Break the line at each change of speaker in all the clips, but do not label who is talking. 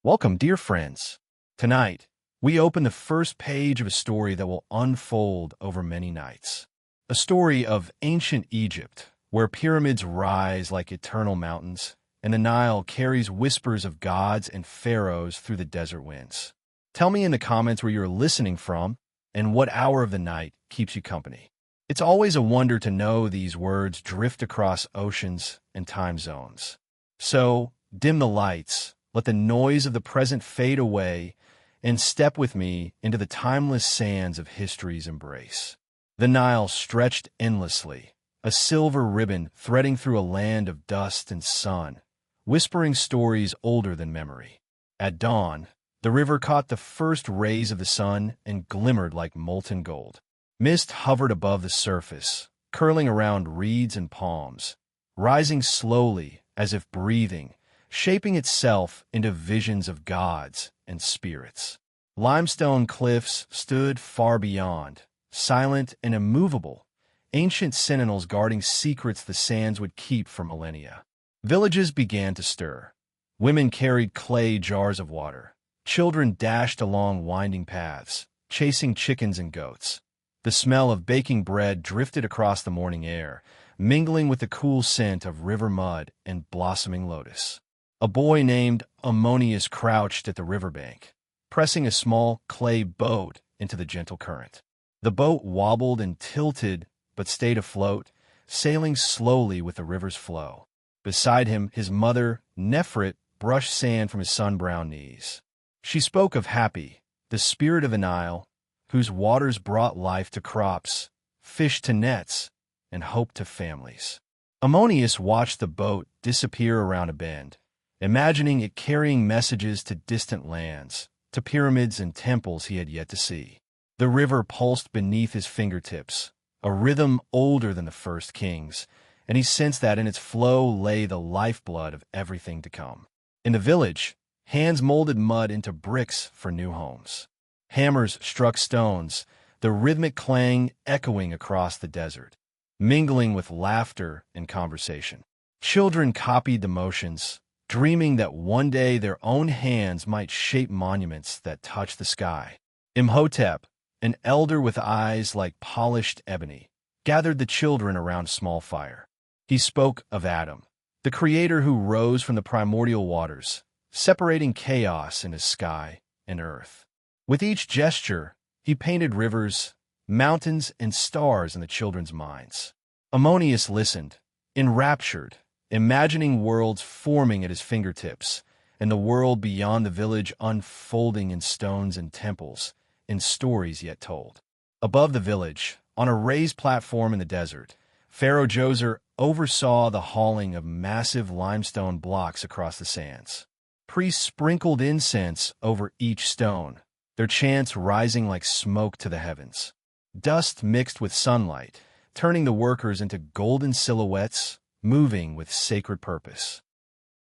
Welcome, dear friends. Tonight, we open the first page of a story that will unfold over many nights. A story of ancient Egypt, where pyramids rise like eternal mountains, and the Nile carries whispers of gods and pharaohs through the desert winds. Tell me in the comments where you're listening from and what hour of the night keeps you company. It's always a wonder to know these words drift across oceans and time zones. So, dim the lights. Let the noise of the present fade away, and step with me into the timeless sands of history's embrace. The Nile stretched endlessly, a silver ribbon threading through a land of dust and sun, whispering stories older than memory. At dawn, the river caught the first rays of the sun and glimmered like molten gold. Mist hovered above the surface, curling around reeds and palms, rising slowly as if breathing, shaping itself into visions of gods and spirits. Limestone cliffs stood far beyond, silent and immovable, ancient sentinels guarding secrets the sands would keep for millennia. Villages began to stir. Women carried clay jars of water. Children dashed along winding paths, chasing chickens and goats. The smell of baking bread drifted across the morning air, mingling with the cool scent of river mud and blossoming lotus. A boy named Ammonius crouched at the riverbank, pressing a small clay boat into the gentle current. The boat wobbled and tilted, but stayed afloat, sailing slowly with the river's flow. Beside him, his mother, Nefret, brushed sand from his sun-browned knees. She spoke of Happy, the spirit of the Nile, whose waters brought life to crops, fish to nets, and hope to families. Ammonius watched the boat disappear around a bend, imagining it carrying messages to distant lands, to pyramids and temples he had yet to see. The river pulsed beneath his fingertips, a rhythm older than the first kings, and he sensed that in its flow lay the lifeblood of everything to come. In the village, hands molded mud into bricks for new homes. Hammers struck stones, the rhythmic clang echoing across the desert, mingling with laughter and conversation. Children copied the motions, dreaming that one day their own hands might shape monuments that touch the sky. Imhotep, an elder with eyes like polished ebony, gathered the children around a small fire. He spoke of Adam, the creator who rose from the primordial waters, separating chaos into sky and earth. With each gesture, he painted rivers, mountains, and stars in the children's minds. Ammonius listened, enraptured, imagining worlds forming at his fingertips, and the world beyond the village unfolding in stones and temples, in stories yet told. Above the village, on a raised platform in the desert, Pharaoh Djoser oversaw the hauling of massive limestone blocks across the sands. Priests sprinkled incense over each stone, their chants rising like smoke to the heavens. Dust mixed with sunlight, turning the workers into golden silhouettes, moving with sacred purpose.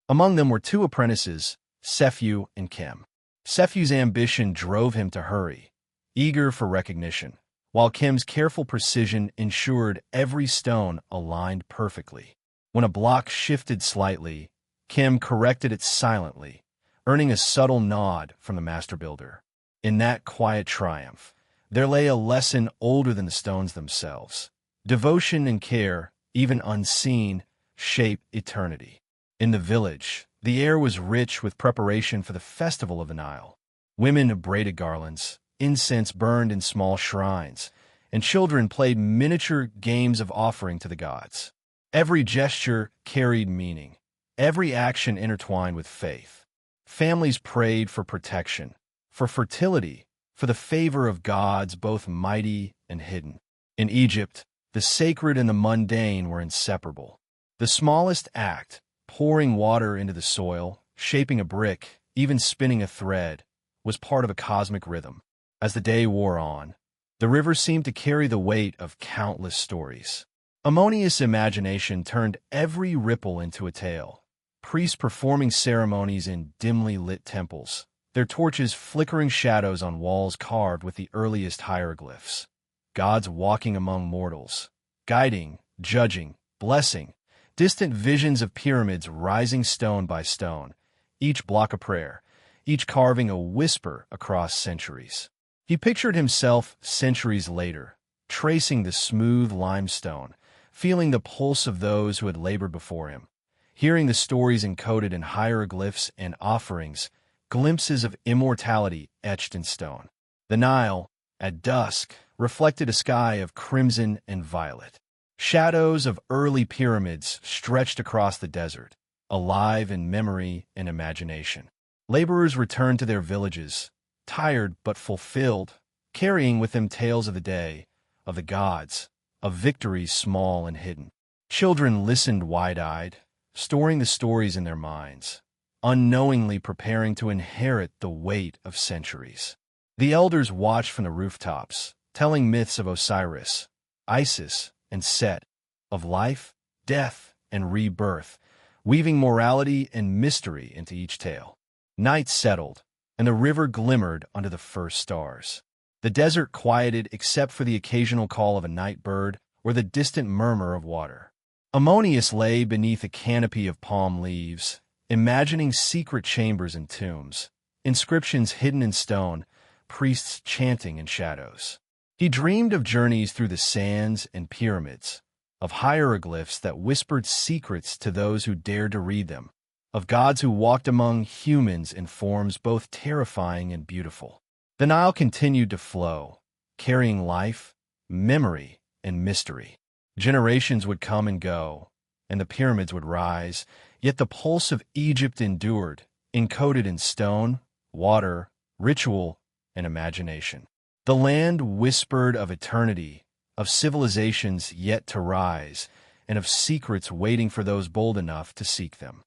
Among them were two apprentices, Sephu and Kem. Sephu's ambition drove him to hurry, eager for recognition, while Kem's careful precision ensured every stone aligned perfectly. When a block shifted slightly, Kem corrected it silently, earning a subtle nod from the master builder. In that quiet triumph, there lay a lesson older than the stones themselves. Devotion and care, even unseen, shape eternity. In the village, the air was rich with preparation for the festival of the Nile. Women braided garlands, incense burned in small shrines, and children played miniature games of offering to the gods. Every gesture carried meaning, every action intertwined with faith. Families prayed for protection, for fertility, for the favor of gods both mighty and hidden. In Egypt, the sacred and the mundane were inseparable. The smallest act, pouring water into the soil, shaping a brick, even spinning a thread, was part of a cosmic rhythm. As the day wore on, the river seemed to carry the weight of countless stories. Ammonius' imagination turned every ripple into a tale. Priests performing ceremonies in dimly lit temples, their torches flickering shadows on walls carved with the earliest hieroglyphs. Gods walking among mortals, guiding, judging, blessing, distant visions of pyramids rising stone by stone, each block a prayer, each carving a whisper across centuries. He pictured himself centuries later, tracing the smooth limestone, feeling the pulse of those who had labored before him, hearing the stories encoded in hieroglyphs and offerings, glimpses of immortality etched in stone. The Nile, at dusk, reflected a sky of crimson and violet. Shadows of early pyramids stretched across the desert, alive in memory and imagination. Laborers returned to their villages, tired but fulfilled, carrying with them tales of the day, of the gods, of victories small and hidden. Children listened wide-eyed, storing the stories in their minds, unknowingly preparing to inherit the weight of centuries. The elders watched from the rooftops, telling myths of Osiris, Isis, and Set, of life, death, and rebirth, weaving morality and mystery into each tale. Night settled, and the river glimmered under the first stars. The desert quieted except for the occasional call of a night bird or the distant murmur of water. Ammonius lay beneath a canopy of palm leaves, imagining secret chambers and tombs, inscriptions hidden in stone, priests chanting in shadows. He dreamed of journeys through the sands and pyramids, of hieroglyphs that whispered secrets to those who dared to read them, of gods who walked among humans in forms both terrifying and beautiful. The Nile continued to flow, carrying life, memory, and mystery. Generations would come and go, and the pyramids would rise, yet the pulse of Egypt endured, encoded in stone, water, ritual, and imagination. The land whispered of eternity, of civilizations yet to rise, and of secrets waiting for those bold enough to seek them.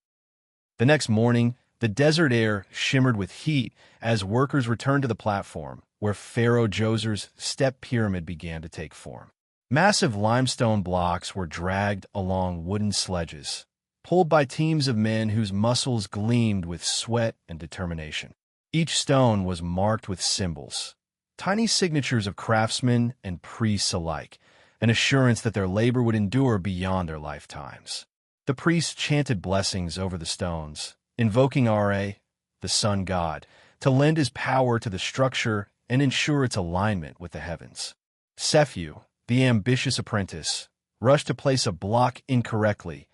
The next morning, the desert air shimmered with heat as workers returned to the platform, where Pharaoh Djoser's step pyramid began to take form. Massive limestone blocks were dragged along wooden sledges, pulled by teams of men whose muscles gleamed with sweat and determination. Each stone was marked with symbols, tiny signatures of craftsmen and priests alike, an assurance that their labor would endure beyond their lifetimes. The priests chanted blessings over the stones, invoking Ra, the sun god, to lend his power to the structure and ensure its alignment with the heavens. Sephu, the ambitious apprentice, rushed to place a block incorrectly,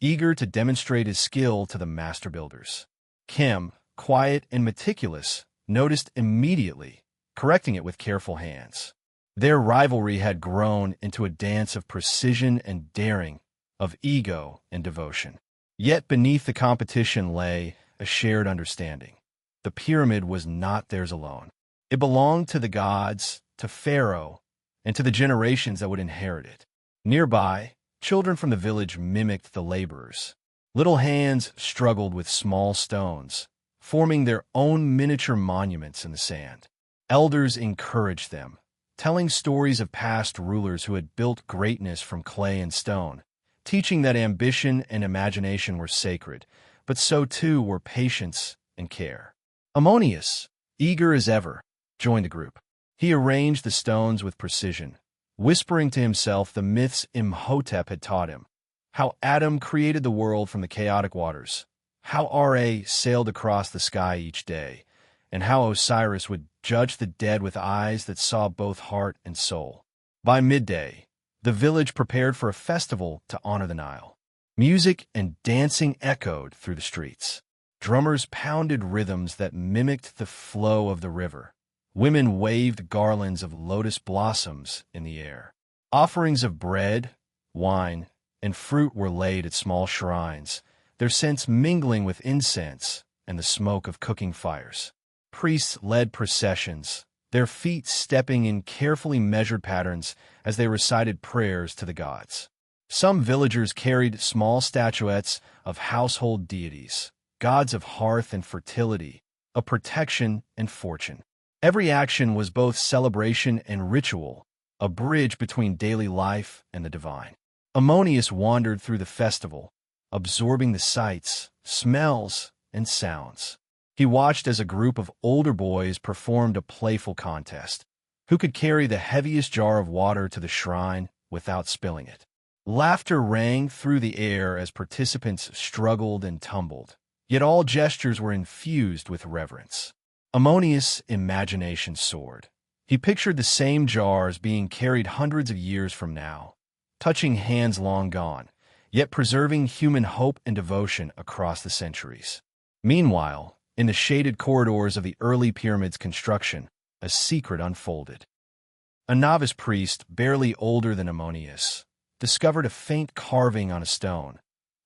eager to demonstrate his skill to the master builders. Kim, quiet and meticulous, noticed immediately, correcting it with careful hands. Their rivalry had grown into a dance of precision and daring, of ego and devotion. Yet beneath the competition lay a shared understanding. The pyramid was not theirs alone. It belonged to the gods, to Pharaoh, and to the generations that would inherit it. Nearby, children from the village mimicked the laborers. Little hands struggled with small stones, forming their own miniature monuments in the sand. Elders encouraged them, telling stories of past rulers who had built greatness from clay and stone, teaching that ambition and imagination were sacred, but so too were patience and care. Ammonius, eager as ever, joined the group. He arranged the stones with precision, whispering to himself the myths Imhotep had taught him, how Adam created the world from the chaotic waters, how Ra sailed across the sky each day, and how Osiris would judge the dead with eyes that saw both heart and soul. By midday, the village prepared for a festival to honor the Nile. Music and dancing echoed through the streets. Drummers pounded rhythms that mimicked the flow of the river. Women waved garlands of lotus blossoms in the air. Offerings of bread, wine, and fruit were laid at small shrines, their scents mingling with incense and the smoke of cooking fires. Priests led processions, their feet stepping in carefully measured patterns as they recited prayers to the gods. Some villagers carried small statuettes of household deities, gods of hearth and fertility, of protection and fortune. Every action was both celebration and ritual, a bridge between daily life and the divine. Ammonius wandered through the festival, absorbing the sights, smells, and sounds. He watched as a group of older boys performed a playful contest. Who could carry the heaviest jar of water to the shrine without spilling it? Laughter rang through the air as participants struggled and tumbled, yet all gestures were infused with reverence. Ammonius' imagination soared. He pictured the same jars being carried hundreds of years from now, touching hands long gone, yet preserving human hope and devotion across the centuries. Meanwhile, in the shaded corridors of the early pyramid's construction, a secret unfolded. A novice priest, barely older than Ammonius, discovered a faint carving on a stone,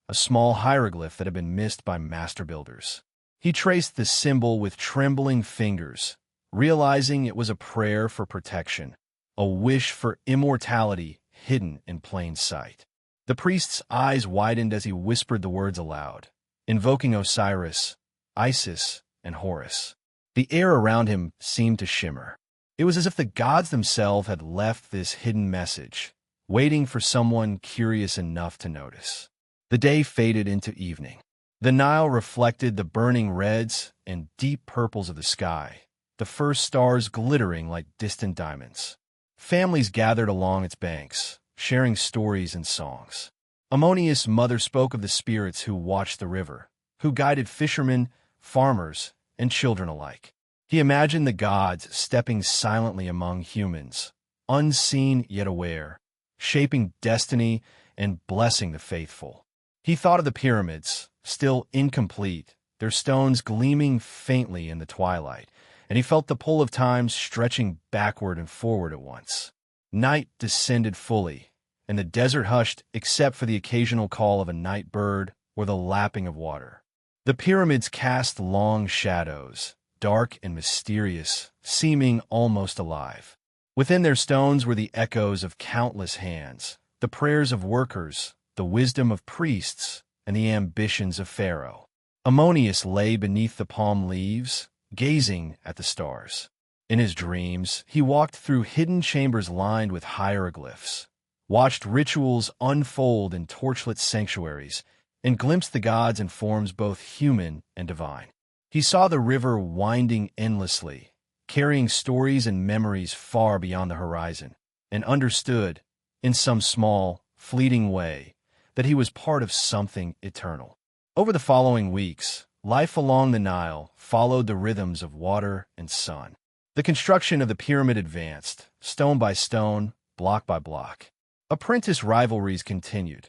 a small hieroglyph that had been missed by master builders. He traced the symbol with trembling fingers, realizing it was a prayer for protection, a wish for immortality hidden in plain sight. The priest's eyes widened as he whispered the words aloud, invoking Osiris, Isis, and Horus. The air around him seemed to shimmer. It was as if the gods themselves had left this hidden message, waiting for someone curious enough to notice. The day faded into evening. The Nile reflected the burning reds and deep purples of the sky, the first stars glittering like distant diamonds. Families gathered along its banks, sharing stories and songs. Ammonius' mother spoke of the spirits who watched the river, who guided fishermen, farmers, and children alike. He imagined the gods stepping silently among humans, unseen yet aware, shaping destiny and blessing the faithful. He thought of the pyramids, still incomplete, their stones gleaming faintly in the twilight, and he felt the pull of time stretching backward and forward at once. Night descended fully, and the desert hushed except for the occasional call of a night bird or the lapping of water. The pyramids cast long shadows, dark and mysterious, seeming almost alive. Within their stones were the echoes of countless hands, the prayers of workers, the wisdom of priests, and the ambitions of Pharaoh. Ammonius lay beneath the palm leaves, gazing at the stars. In his dreams, he walked through hidden chambers lined with hieroglyphs, watched rituals unfold in torchlit sanctuaries, and glimpsed the gods in forms both human and divine. He saw the river winding endlessly, carrying stories and memories far beyond the horizon, and understood, in some small, fleeting way, that he was part of something eternal. Over the following weeks, life along the Nile followed the rhythms of water and sun. The construction of the pyramid advanced, stone by stone, block by block. Apprentice rivalries continued.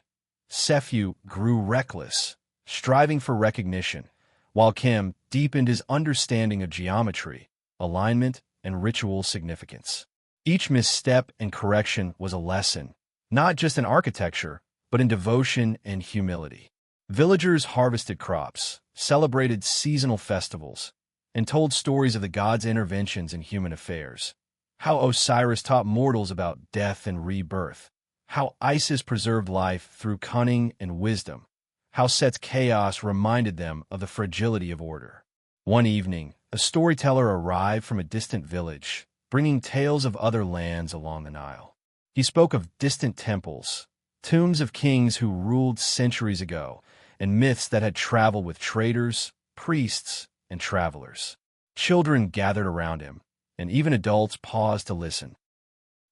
Sephu grew reckless, striving for recognition, while Kim deepened his understanding of geometry, alignment, and ritual significance. Each misstep and correction was a lesson, not just in architecture, but in devotion and humility. Villagers harvested crops, celebrated seasonal festivals, and told stories of the gods' interventions in human affairs. How Osiris taught mortals about death and rebirth. How Isis preserved life through cunning and wisdom. How Set's chaos reminded them of the fragility of order. One evening, a storyteller arrived from a distant village, bringing tales of other lands along the Nile. He spoke of distant temples, tombs of kings who ruled centuries ago, and myths that had traveled with traders, priests, and travelers. Children gathered around him, and even adults paused to listen.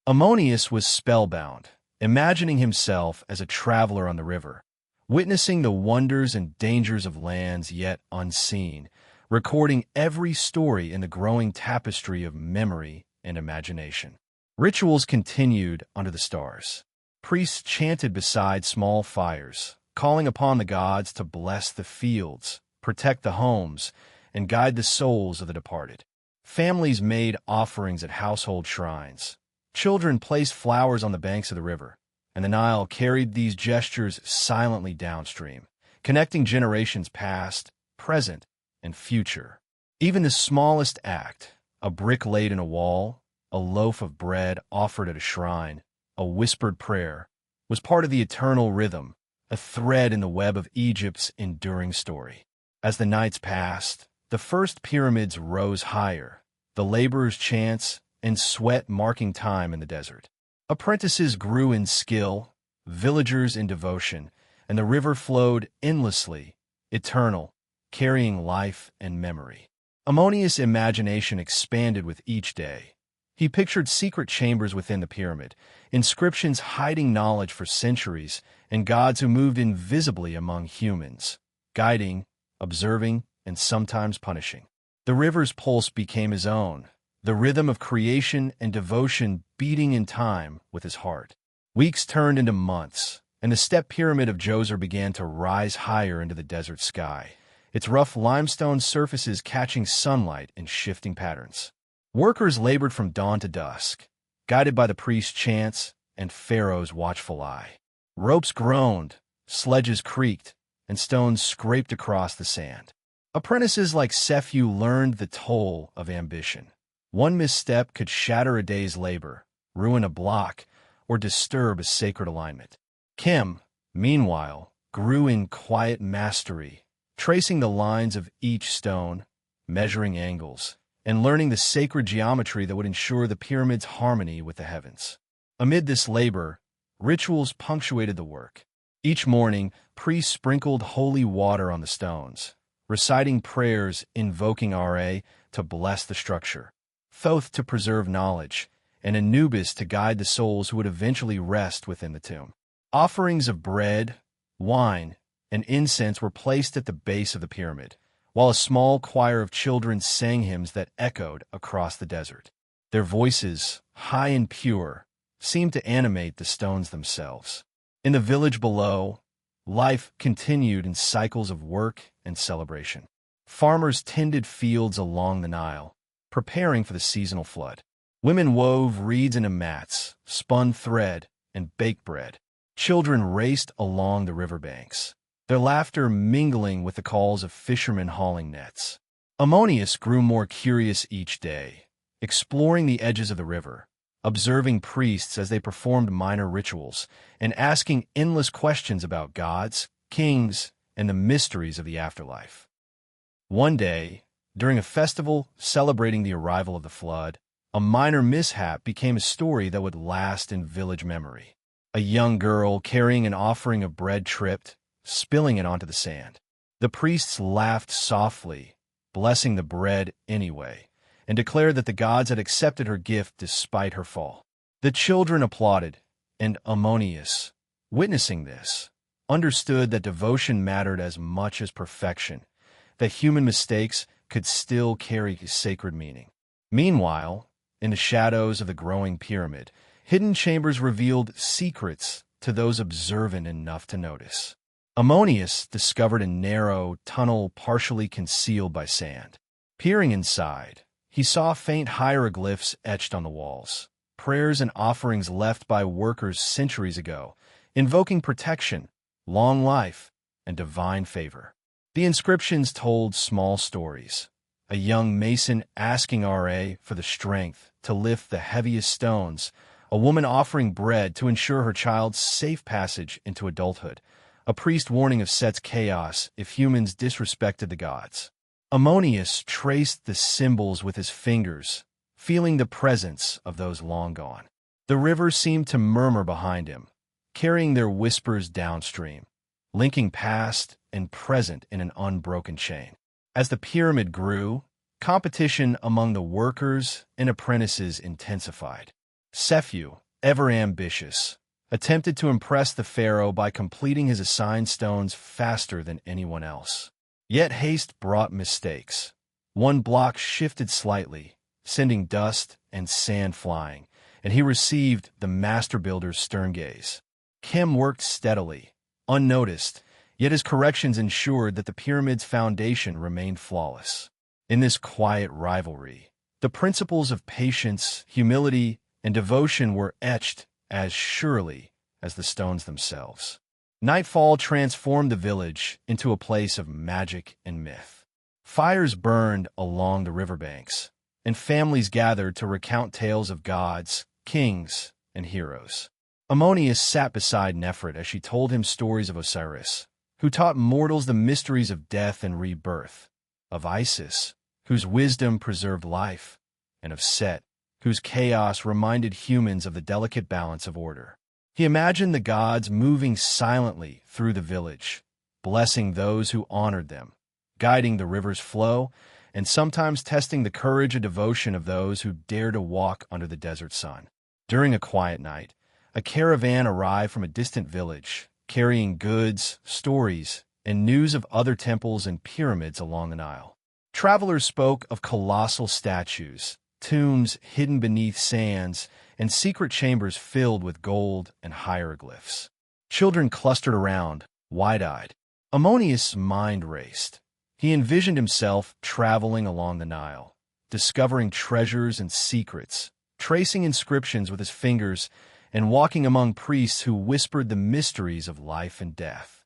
Ammonius was spellbound, imagining himself as a traveler on the river, witnessing the wonders and dangers of lands yet unseen, recording every story in the growing tapestry of memory and imagination. Rituals continued under the stars. Priests chanted beside small fires, calling upon the gods to bless the fields, protect the homes, and guide the souls of the departed. Families made offerings at household shrines. Children placed flowers on the banks of the river, and the Nile carried these gestures silently downstream, connecting generations past, present, and future. Even the smallest act, a brick laid in a wall, a loaf of bread offered at a shrine, a whispered prayer, was part of the eternal rhythm, a thread in the web of Egypt's enduring story. As the nights passed, the first pyramids rose higher, the laborers' chants and sweat marking time in the desert. Apprentices grew in skill, villagers in devotion, and the river flowed endlessly, eternal, carrying life and memory. Ammonius' imagination expanded with each day. He pictured secret chambers within the pyramid, inscriptions hiding knowledge for centuries, and gods who moved invisibly among humans, guiding, observing, and sometimes punishing. The river's pulse became his own, the rhythm of creation and devotion beating in time with his heart. Weeks turned into months, and the step pyramid of Djoser began to rise higher into the desert sky, its rough limestone surfaces catching sunlight in shifting patterns. Workers labored from dawn to dusk, guided by the priest's chants and Pharaoh's watchful eye. Ropes groaned, sledges creaked, and stones scraped across the sand. Apprentices like Sephew learned the toll of ambition. One misstep could shatter a day's labor, ruin a block, or disturb a sacred alignment. Kim, meanwhile, grew in quiet mastery, tracing the lines of each stone, measuring angles, and learning the sacred geometry that would ensure the pyramid's harmony with the heavens. Amid this labor, rituals punctuated the work. Each morning, priests sprinkled holy water on the stones, reciting prayers invoking Ra to bless the structure, Thoth to preserve knowledge, and Anubis to guide the souls who would eventually rest within the tomb. Offerings of bread, wine, and incense were placed at the base of the pyramid, while a small choir of children sang hymns that echoed across the desert. Their voices, high and pure, seemed to animate the stones themselves. In the village below, life continued in cycles of work and celebration. Farmers tended fields along the Nile, preparing for the seasonal flood. Women wove reeds into mats, spun thread, and baked bread. Children raced along the riverbanks, their laughter mingling with the calls of fishermen hauling nets. Ammonius grew more curious each day, exploring the edges of the river, observing priests as they performed minor rituals, and asking endless questions about gods, kings, and the mysteries of the afterlife. One day, during a festival celebrating the arrival of the flood, a minor mishap became a story that would last in village memory. A young girl carrying an offering of bread tripped, spilling it onto the sand. The priests laughed softly, blessing the bread anyway, and declared that the gods had accepted her gift despite her fall. The children applauded, and Ammonius, witnessing this, understood that devotion mattered as much as perfection, that human mistakes could still carry sacred meaning. Meanwhile, in the shadows of the growing pyramid, hidden chambers revealed secrets to those observant enough to notice. Ammonius discovered a narrow tunnel partially concealed by sand. Peering inside, he saw faint hieroglyphs etched on the walls, prayers and offerings left by workers centuries ago, invoking protection, long life, and divine favor. The inscriptions told small stories. A young mason asking Ra for the strength to lift the heaviest stones, a woman offering bread to ensure her child's safe passage into adulthood, a priest warning of Set's chaos if humans disrespected the gods. Ammonius traced the symbols with his fingers, feeling the presence of those long gone. The river seemed to murmur behind him, carrying their whispers downstream, linking past and present in an unbroken chain. As the pyramid grew, competition among the workers and apprentices intensified. Sephew, ever ambitious, attempted to impress the pharaoh by completing his assigned stones faster than anyone else. Yet haste brought mistakes. One block shifted slightly, sending dust and sand flying, and he received the master builder's stern gaze. Kim worked steadily, unnoticed, yet his corrections ensured that the pyramid's foundation remained flawless. In this quiet rivalry, the principles of patience, humility, and devotion were etched as surely as the stones themselves. Nightfall transformed the village into a place of magic and myth. Fires burned along the riverbanks, and families gathered to recount tales of gods, kings, and heroes. Ammonius sat beside Nephrit as she told him stories of Osiris, who taught mortals the mysteries of death and rebirth, of Isis, whose wisdom preserved life, and of Set, whose chaos reminded humans of the delicate balance of order. He imagined the gods moving silently through the village, blessing those who honored them, guiding the river's flow, and sometimes testing the courage and devotion of those who dare to walk under the desert sun. During a quiet night, a caravan arrived from a distant village, carrying goods, stories, and news of other temples and pyramids along the Nile. Travelers spoke of colossal statues, tombs hidden beneath sands, and secret chambers filled with gold and hieroglyphs. Children clustered around, wide-eyed. Ammonius' mind raced. He envisioned himself traveling along the Nile, discovering treasures and secrets, tracing inscriptions with his fingers, and walking among priests who whispered the mysteries of life and death.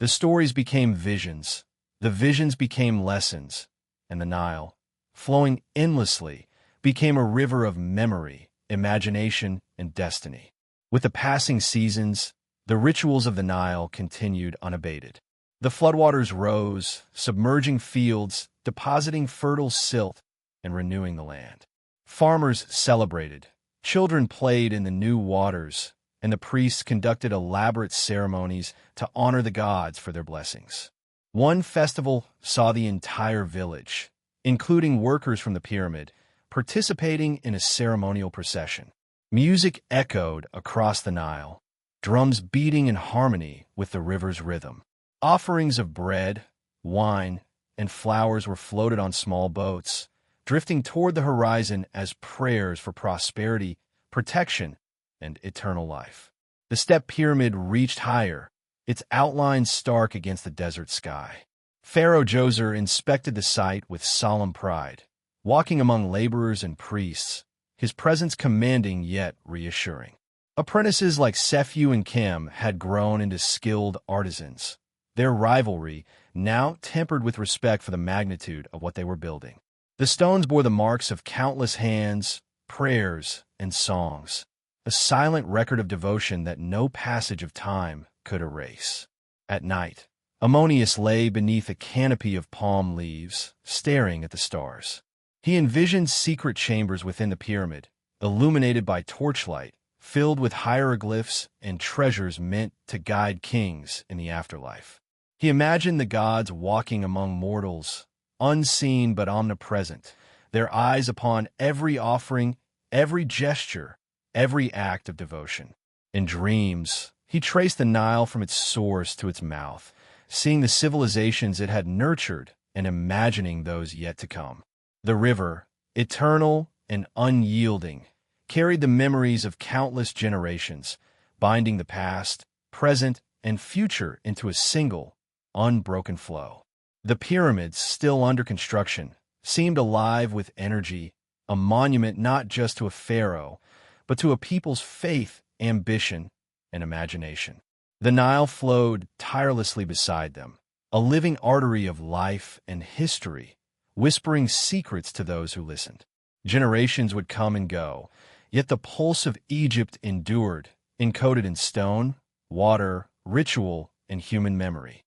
The stories became visions, the visions became lessons, and the Nile, flowing endlessly, became a river of memory, imagination, and destiny. With the passing seasons, the rituals of the Nile continued unabated. The floodwaters rose, submerging fields, depositing fertile silt, and renewing the land. Farmers celebrated, children played in the new waters, and the priests conducted elaborate ceremonies to honor the gods for their blessings. One festival saw the entire village, including workers from the pyramid, participating in a ceremonial procession. Music echoed across the Nile, drums beating in harmony with the river's rhythm. Offerings of bread, wine, and flowers were floated on small boats, drifting toward the horizon as prayers for prosperity, protection, and eternal life. The step pyramid reached higher, its outlines stark against the desert sky. Pharaoh Djoser inspected the site with solemn pride, walking among laborers and priests, his presence commanding yet reassuring. Apprentices like Sephu and Kim had grown into skilled artisans, their rivalry now tempered with respect for the magnitude of what they were building. The stones bore the marks of countless hands, prayers, and songs, a silent record of devotion that no passage of time could erase. At night, Ammonius lay beneath a canopy of palm leaves, staring at the stars. He envisioned secret chambers within the pyramid, illuminated by torchlight, filled with hieroglyphs and treasures meant to guide kings in the afterlife. He imagined the gods walking among mortals, unseen but omnipresent, their eyes upon every offering, every gesture, every act of devotion. In dreams, he traced the Nile from its source to its mouth, seeing the civilizations it had nurtured and imagining those yet to come. The river, eternal and unyielding, carried the memories of countless generations, binding the past, present, and future into a single, unbroken flow. The pyramids, still under construction, seemed alive with energy, a monument not just to a pharaoh, but to a people's faith, ambition, and imagination. The Nile flowed tirelessly beside them, a living artery of life and history, whispering secrets to those who listened. Generations would come and go, yet the pulse of Egypt endured, encoded in stone, water, ritual, and human memory.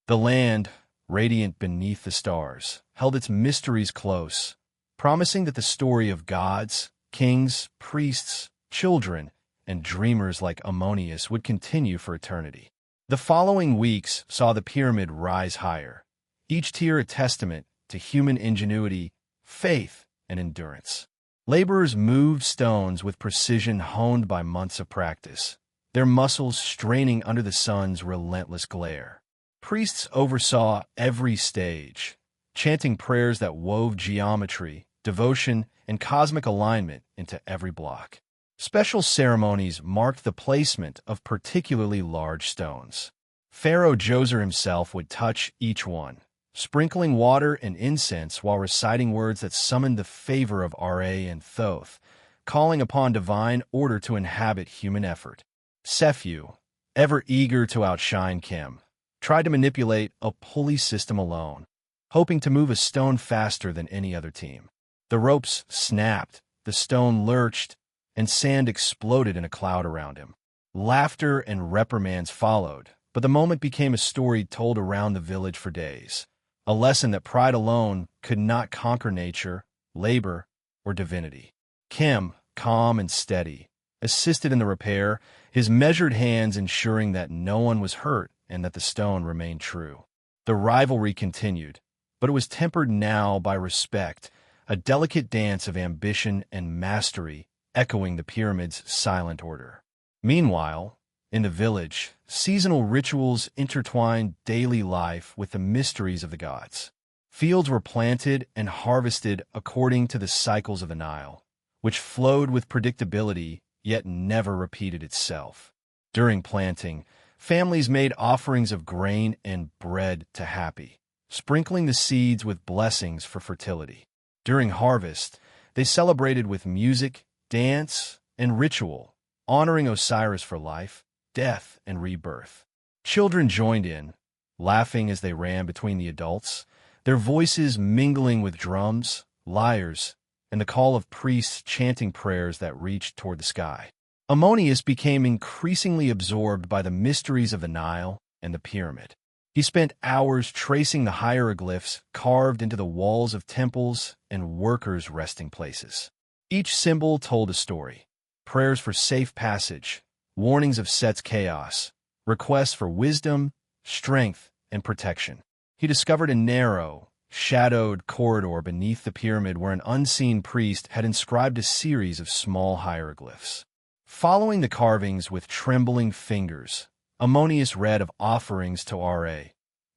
The land, radiant beneath the stars, held its mysteries close, promising that the story of gods, kings, priests, children, and dreamers like Ammonius would continue for eternity. The following weeks saw the pyramid rise higher, each tier a testament to human ingenuity, faith, and endurance. Laborers moved stones with precision honed by months of practice, their muscles straining under the sun's relentless glare. Priests oversaw every stage, chanting prayers that wove geometry, devotion, and cosmic alignment into every block. Special ceremonies marked the placement of particularly large stones. Pharaoh Djoser himself would touch each one, sprinkling water and incense while reciting words that summoned the favor of Ra and Thoth, calling upon divine order to inhabit human effort. Sephu, ever eager to outshine Kim, tried to manipulate a pulley system alone, hoping to move a stone faster than any other team. The ropes snapped, the stone lurched, and sand exploded in a cloud around him. Laughter and reprimands followed, but the moment became a story told around the village for days, a lesson that pride alone could not conquer nature, labor, or divinity. Kim, calm and steady, assisted in the repair, his measured hands ensuring that no one was hurt and that the stone remained true. The rivalry continued, but it was tempered now by respect, a delicate dance of ambition and mastery echoing the pyramid's silent order. Meanwhile, In the village, seasonal rituals intertwined daily life with the mysteries of the gods. Fields were planted and harvested according to the cycles of the Nile, which flowed with predictability yet never repeated itself. During planting, families made offerings of grain and bread to Happy, sprinkling the seeds with blessings for fertility. During harvest, they celebrated with music, dance, and ritual, honoring Osiris for life, death, and rebirth. Children joined in, laughing as they ran between the adults, their voices mingling with drums, lyres, and the call of priests chanting prayers that reached toward the sky. Ammonius became increasingly absorbed by the mysteries of the Nile and the pyramid. He spent hours tracing the hieroglyphs carved into the walls of temples and workers' resting places. Each symbol told a story: prayers for safe passage, warnings of Set's chaos, requests for wisdom, strength, and protection. He discovered a narrow, shadowed corridor beneath the pyramid where an unseen priest had inscribed a series of small hieroglyphs. Following the carvings with trembling fingers, Ammonius read of offerings to Ra,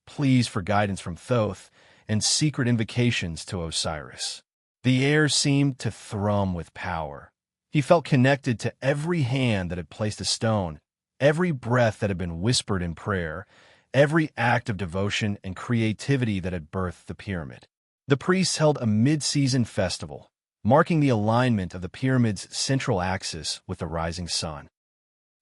pleas for guidance from Thoth, and secret invocations to Osiris. The air seemed to thrum with power. He felt connected to every hand that had placed a stone, every breath that had been whispered in prayer, every act of devotion and creativity that had birthed the pyramid. The priests held a mid-season festival, marking the alignment of the pyramid's central axis with the rising sun.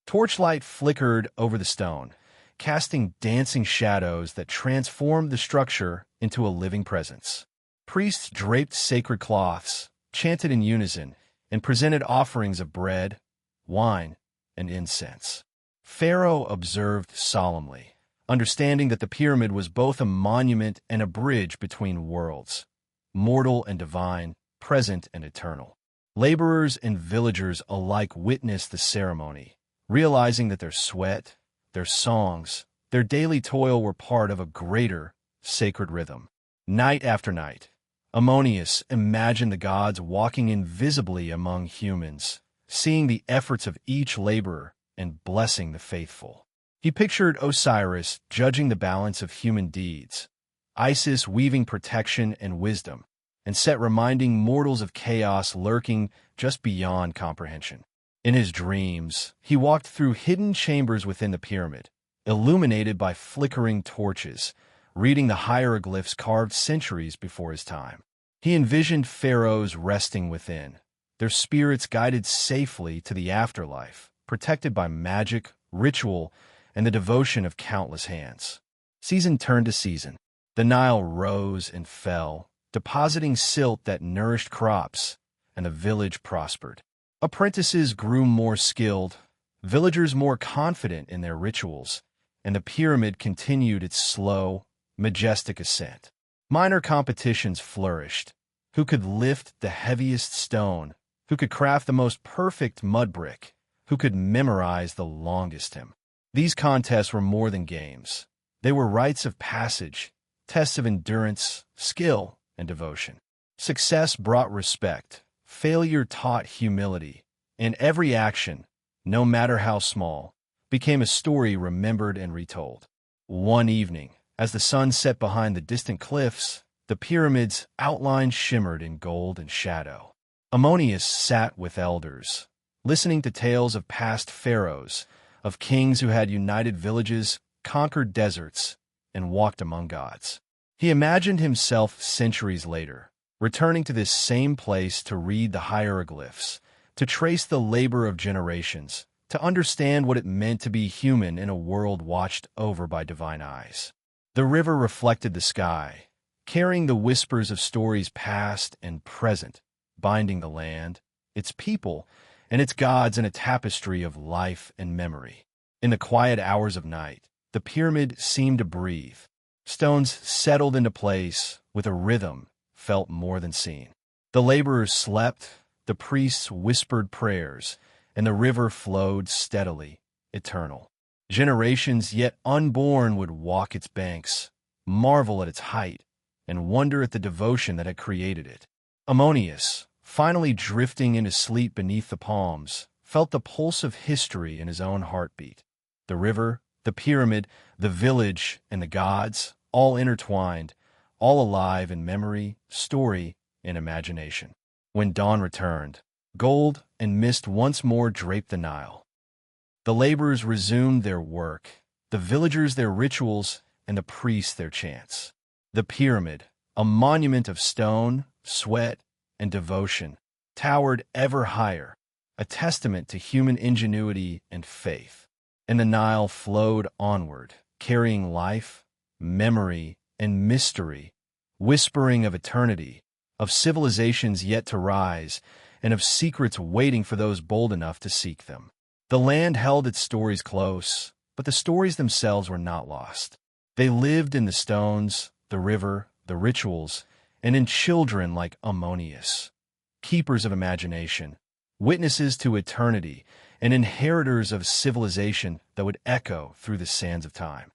Torchlight flickered over the stone, casting dancing shadows that transformed the structure into a living presence. Priests draped sacred cloths, chanted in unison, and presented offerings of bread, wine, and incense. Pharaoh observed solemnly, understanding that the pyramid was both a monument and a bridge between worlds, mortal and divine, present and eternal. Laborers and villagers alike witnessed the ceremony, realizing that their sweat, their songs, their daily toil were part of a greater, sacred rhythm. Night after night, Ammonius imagined the gods walking invisibly among humans, seeing the efforts of each laborer and blessing the faithful. He pictured Osiris judging the balance of human deeds, Isis weaving protection and wisdom, and Set reminding mortals of chaos lurking just beyond comprehension. In his dreams, he walked through hidden chambers within the pyramid, illuminated by flickering torches, reading the hieroglyphs carved centuries before his time. He envisioned pharaohs resting within, their spirits guided safely to the afterlife, protected by magic, ritual, and the devotion of countless hands. Season turned to season. The Nile rose and fell, depositing silt that nourished crops, and the village prospered. Apprentices grew more skilled, villagers more confident in their rituals, and the pyramid continued its slow, majestic ascent. Minor competitions flourished. Who could lift the heaviest stone? Who could craft the most perfect mud brick? Who could memorize the longest hymn? These contests were more than games. They were rites of passage, tests of endurance, skill, and devotion. Success brought respect. Failure taught humility. And every action, no matter how small, became a story remembered and retold. One evening, as the sun set behind the distant cliffs, the pyramid's outline shimmered in gold and shadow. Ammonius sat with elders, listening to tales of past pharaohs, of kings who had united villages, conquered deserts, and walked among gods. He imagined himself centuries later, returning to this same place to read the hieroglyphs, to trace the labor of generations, to understand what it meant to be human in a world watched over by divine eyes. The river reflected the sky, carrying the whispers of stories past and present, binding the land, its people, and its gods in a tapestry of life and memory. In the quiet hours of night, the pyramid seemed to breathe. Stones settled into place with a rhythm felt more than seen. The laborers slept, the priests whispered prayers, and the river flowed steadily, eternal. Generations yet unborn would walk its banks, marvel at its height, and wonder at the devotion that had created it. Ammonius, finally drifting into sleep beneath the palms, felt the pulse of history in his own heartbeat. the river, the pyramid, the village, and the gods, all intertwined, all alive in memory, story, and imagination. When dawn returned, gold and mist once more draped the Nile. The laborers resumed their work, the villagers their rituals, and the priests their chants. The pyramid, a monument of stone, sweat, and devotion, towered ever higher, a testament to human ingenuity and faith. And the Nile flowed onward, carrying life, memory, and mystery, whispering of eternity, of civilizations yet to rise, and of secrets waiting for those bold enough to seek them. The land held its stories close, but the stories themselves were not lost. They lived in the stones, the river, the rituals, and in children like Ammonius, keepers of imagination, witnesses to eternity, and inheritors of civilization that would echo through the sands of time.